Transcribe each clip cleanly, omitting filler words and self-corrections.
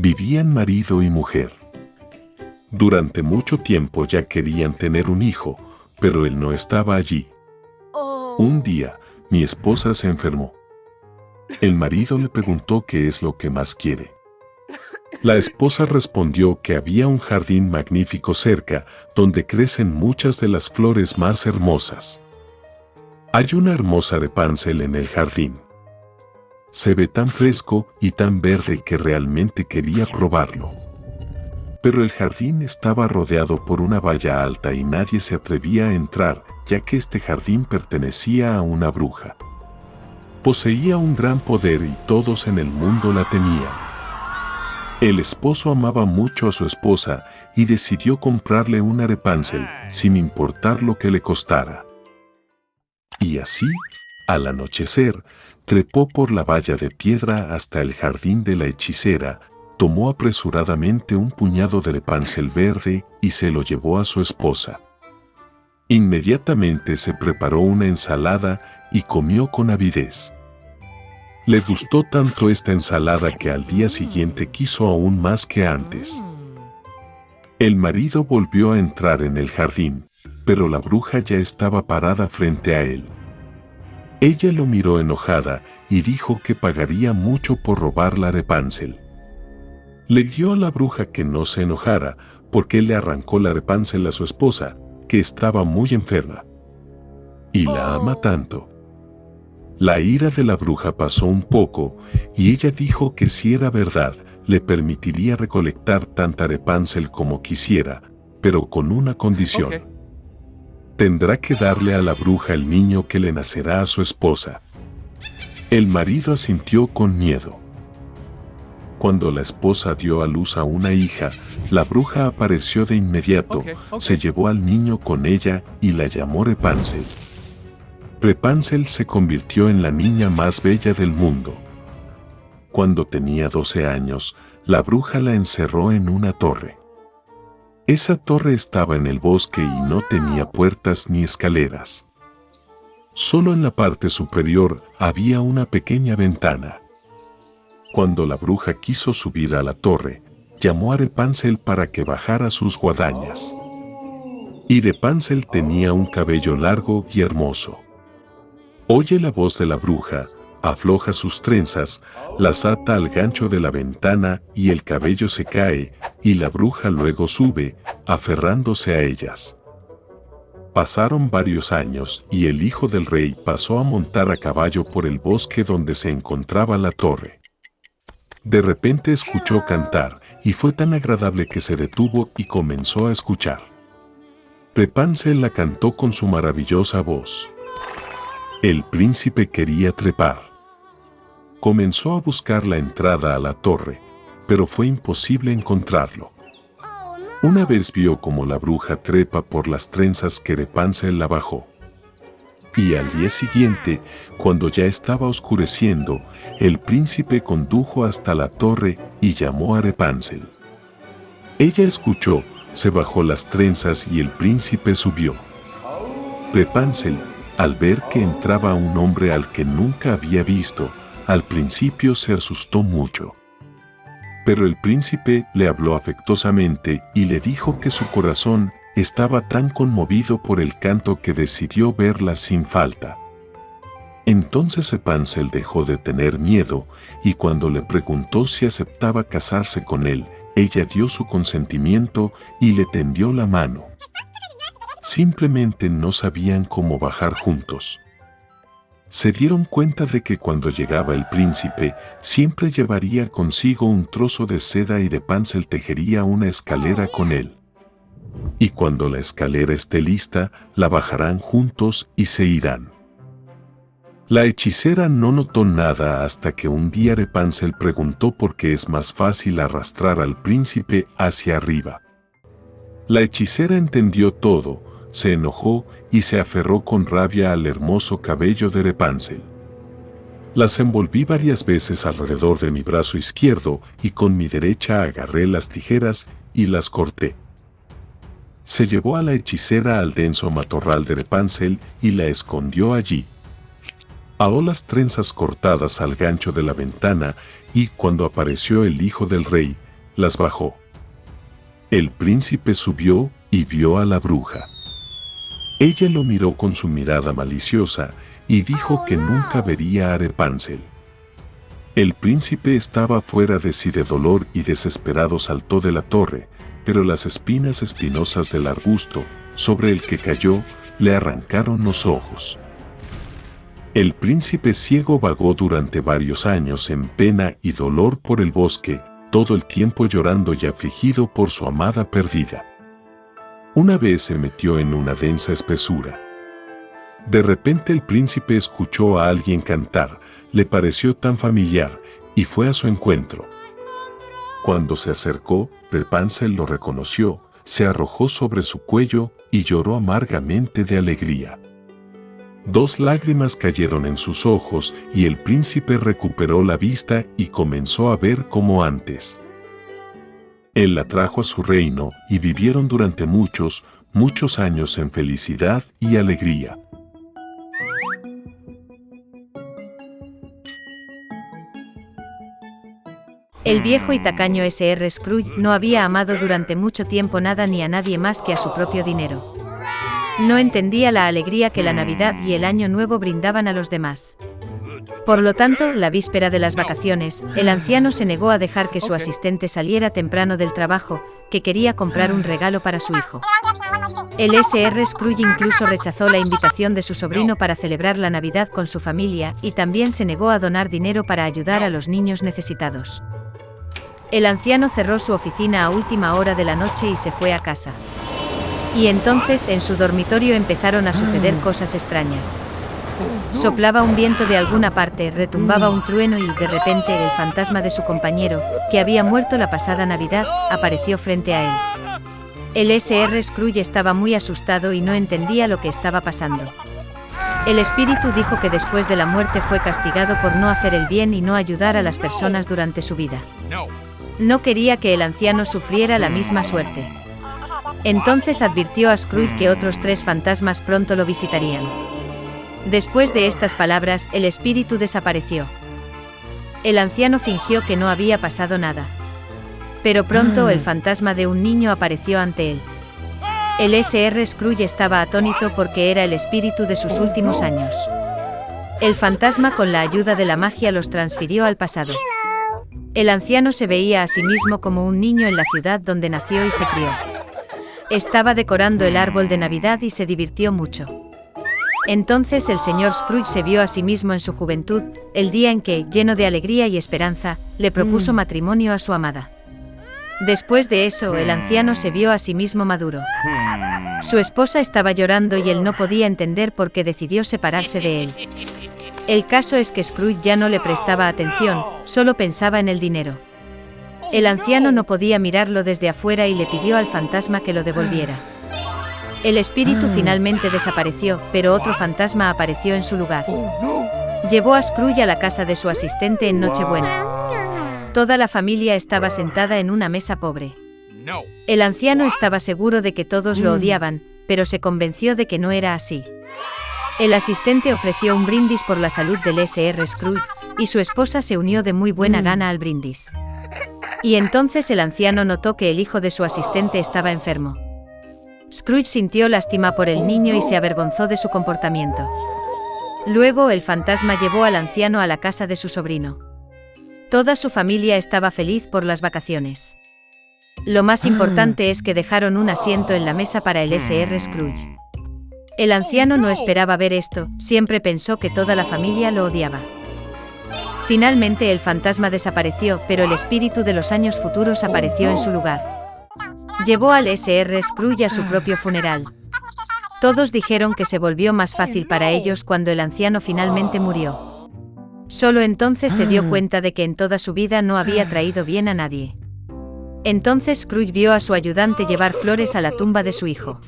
vivían marido y mujer. Durante mucho tiempo ya querían tener un hijo, pero él no estaba allí. Un día, mi esposa se enfermó. El marido le preguntó qué es lo que más quiere. La esposa respondió que había un jardín magnífico cerca, donde crecen muchas de las flores más hermosas. Hay una hermosa Rapunzel en el jardín. Se ve tan fresco y tan verde que realmente quería probarlo. Pero el jardín estaba rodeado por una valla alta y nadie se atrevía a entrar, ya que este jardín pertenecía a una bruja. Poseía un gran poder y todos en el mundo la temían. El esposo amaba mucho a su esposa y decidió comprarle una Rapunzel, sin importar lo que le costara. Y así, al anochecer, trepó por la valla de piedra hasta el jardín de la hechicera, tomó apresuradamente un puñado de Rapunzel verde y se lo llevó a su esposa. Inmediatamente se preparó una ensalada y comió con avidez. Le gustó tanto esta ensalada que al día siguiente quiso aún más que antes. El marido volvió a entrar en el jardín, pero la bruja ya estaba parada frente a él. Ella lo miró enojada y dijo que pagaría mucho por robar la Rapunzel. Le dio a la bruja que no se enojara porque le arrancó la Rapunzel a su esposa, que estaba muy enferma. Y la ama tanto. La ira de la bruja pasó un poco y ella dijo que si era verdad, le permitiría recolectar tanta Rapunzel como quisiera, pero con una condición. Tendrá que darle a la bruja el niño que le nacerá a su esposa. El marido asintió con miedo. Cuando la esposa dio a luz a una hija, la bruja apareció de inmediato, se llevó al niño con ella y la llamó Rapunzel. Rapunzel se convirtió en la niña más bella del mundo. Cuando tenía 12 años, la bruja la encerró en una torre. Esa torre estaba en el bosque y no tenía puertas ni escaleras. Solo en la parte superior había una pequeña ventana. Cuando la bruja quiso subir a la torre, llamó a Rapunzel para que bajara sus guadañas. Y Rapunzel tenía un cabello largo y hermoso. Oye la voz de la bruja, afloja sus trenzas, las ata al gancho de la ventana y el cabello se cae, y la bruja luego sube, aferrándose a ellas. Pasaron varios años y el hijo del rey pasó a montar a caballo por el bosque donde se encontraba la torre. De repente escuchó cantar y fue tan agradable que se detuvo y comenzó a escuchar. Rapunzel la cantó con su maravillosa voz. El príncipe quería trepar. Comenzó a buscar la entrada a la torre, pero fue imposible encontrarlo. Una vez vio cómo la bruja trepa por las trenzas que Rapunzel la bajó. Y al día siguiente, cuando ya estaba oscureciendo, el príncipe condujo hasta la torre y llamó a Rapunzel. Ella escuchó, se bajó las trenzas y el príncipe subió. Rapunzel, al ver que entraba un hombre al que nunca había visto, al principio se asustó mucho. Pero el príncipe le habló afectuosamente y le dijo que su corazón estaba tan conmovido por el canto que decidió verla sin falta. Entonces Rapunzel dejó de tener miedo y cuando le preguntó si aceptaba casarse con él, ella dio su consentimiento y le tendió la mano. Simplemente no sabían cómo bajar juntos. Se dieron cuenta de que cuando llegaba el príncipe, siempre llevaría consigo un trozo de seda y Rapunzel tejería una escalera con él. Y cuando la escalera esté lista, la bajarán juntos y se irán. La hechicera no notó nada hasta que un día Rapunzel preguntó por qué es más fácil arrastrar al príncipe hacia arriba. La hechicera entendió todo, se enojó y se aferró con rabia al hermoso cabello de Rapunzel. Las envolví varias veces alrededor de mi brazo izquierdo y con mi derecha agarré las tijeras y las corté. Se llevó a la hechicera al denso matorral de Rapunzel y la escondió allí. Ahó las trenzas cortadas al gancho de la ventana y cuando apareció el hijo del rey, las bajó. El príncipe subió y vio a la bruja. Ella lo miró con su mirada maliciosa y dijo que nunca vería a Rapunzel. El príncipe estaba fuera de sí de dolor y desesperado saltó de la torre, pero las espinas espinosas del arbusto, sobre el que cayó, le arrancaron los ojos. El príncipe ciego vagó durante varios años en pena y dolor por el bosque, todo el tiempo llorando y afligido por su amada perdida. Una vez se metió en una densa espesura. De repente el príncipe escuchó a alguien cantar, le pareció tan familiar, y fue a su encuentro. Cuando se acercó, Rapunzel lo reconoció, se arrojó sobre su cuello y lloró amargamente de alegría. 2 lágrimas cayeron en sus ojos y el príncipe recuperó la vista y comenzó a ver como antes. Él la trajo a su reino y vivieron durante muchos, muchos años en felicidad y alegría. El viejo y tacaño Sr. Scrooge no había amado durante mucho tiempo nada ni a nadie más que a su propio dinero. No entendía la alegría que la Navidad y el Año Nuevo brindaban a los demás. Por lo tanto, la víspera de las vacaciones, el anciano se negó a dejar que su asistente saliera temprano del trabajo, que quería comprar un regalo para su hijo. El Sr. Scrooge incluso rechazó la invitación de su sobrino para celebrar la Navidad con su familia y también se negó a donar dinero para ayudar a los niños necesitados. El anciano cerró su oficina a última hora de la noche y se fue a casa. Y entonces en su dormitorio empezaron a suceder cosas extrañas. Soplaba un viento de alguna parte, retumbaba un trueno y de repente el fantasma de su compañero, que había muerto la pasada Navidad, apareció frente a él. El Sr. Scrooge estaba muy asustado y no entendía lo que estaba pasando. El espíritu dijo que después de la muerte fue castigado por no hacer el bien y no ayudar a las personas durante su vida. No quería que el anciano sufriera la misma suerte. Entonces advirtió a Scrooge que otros 3 fantasmas pronto lo visitarían. Después de estas palabras, el espíritu desapareció. El anciano fingió que no había pasado nada. Pero pronto el fantasma de un niño apareció ante él. El Sr. Scrooge estaba atónito porque era el espíritu de sus últimos años. El fantasma con la ayuda de la magia los transfirió al pasado. El anciano se veía a sí mismo como un niño en la ciudad donde nació y se crió. Estaba decorando el árbol de Navidad y se divirtió mucho. Entonces el señor Scrooge se vio a sí mismo en su juventud, el día en que, lleno de alegría y esperanza, le propuso matrimonio a su amada. Después de eso, el anciano se vio a sí mismo maduro. Su esposa estaba llorando y él no podía entender por qué decidió separarse de él. El caso es que Scrooge ya no le prestaba atención, solo pensaba en el dinero. El anciano no podía mirarlo desde afuera y le pidió al fantasma que lo devolviera. El espíritu finalmente desapareció, pero otro fantasma apareció en su lugar. Llevó a Scrooge a la casa de su asistente en Nochebuena. Toda la familia estaba sentada en una mesa pobre. El anciano estaba seguro de que todos lo odiaban, pero se convenció de que no era así. El asistente ofreció un brindis por la salud del Sr. Scrooge, y su esposa se unió de muy buena gana al brindis. Y entonces el anciano notó que el hijo de su asistente estaba enfermo. Scrooge sintió lástima por el niño y se avergonzó de su comportamiento. Luego el fantasma llevó al anciano a la casa de su sobrino. Toda su familia estaba feliz por las vacaciones. Lo más importante es que dejaron un asiento en la mesa para el Sr. Scrooge. El anciano no esperaba ver esto, siempre pensó que toda la familia lo odiaba. Finalmente el fantasma desapareció, pero el espíritu de los años futuros apareció en su lugar. Llevó al Sr. Scrooge a su propio funeral. Todos dijeron que se volvió más fácil para ellos cuando el anciano finalmente murió. Solo entonces se dio cuenta de que en toda su vida no había traído bien a nadie. Entonces Scrooge vio a su ayudante llevar flores a la tumba de su hijo.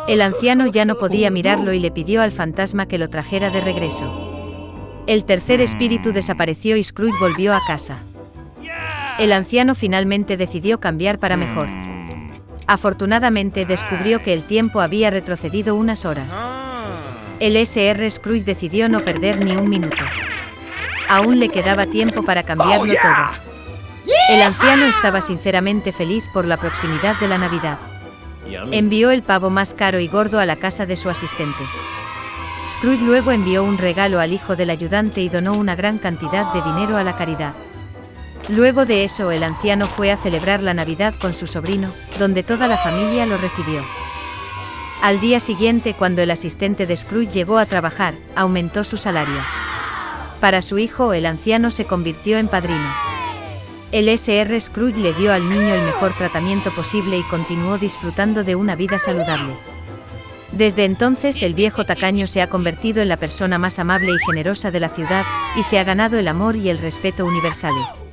El anciano ya no podía mirarlo y le pidió al fantasma que lo trajera de regreso. El tercer espíritu desapareció y Scrooge volvió a casa. El anciano finalmente decidió cambiar para mejor. Afortunadamente descubrió que el tiempo había retrocedido unas horas. El Sr. Scrooge decidió no perder ni un minuto. Aún le quedaba tiempo para cambiarlo todo. El anciano estaba sinceramente feliz por la proximidad de la Navidad. Envió el pavo más caro y gordo a la casa de su asistente. Scrooge luego envió un regalo al hijo del ayudante y donó una gran cantidad de dinero a la caridad. Luego de eso, el anciano fue a celebrar la Navidad con su sobrino, donde toda la familia lo recibió. Al día siguiente, cuando el asistente de Scrooge llegó a trabajar, aumentó su salario. Para su hijo, el anciano se convirtió en padrino. El Sr. Scrooge le dio al niño el mejor tratamiento posible y continuó disfrutando de una vida saludable. Desde entonces, el viejo tacaño se ha convertido en la persona más amable y generosa de la ciudad, y se ha ganado el amor y el respeto universales.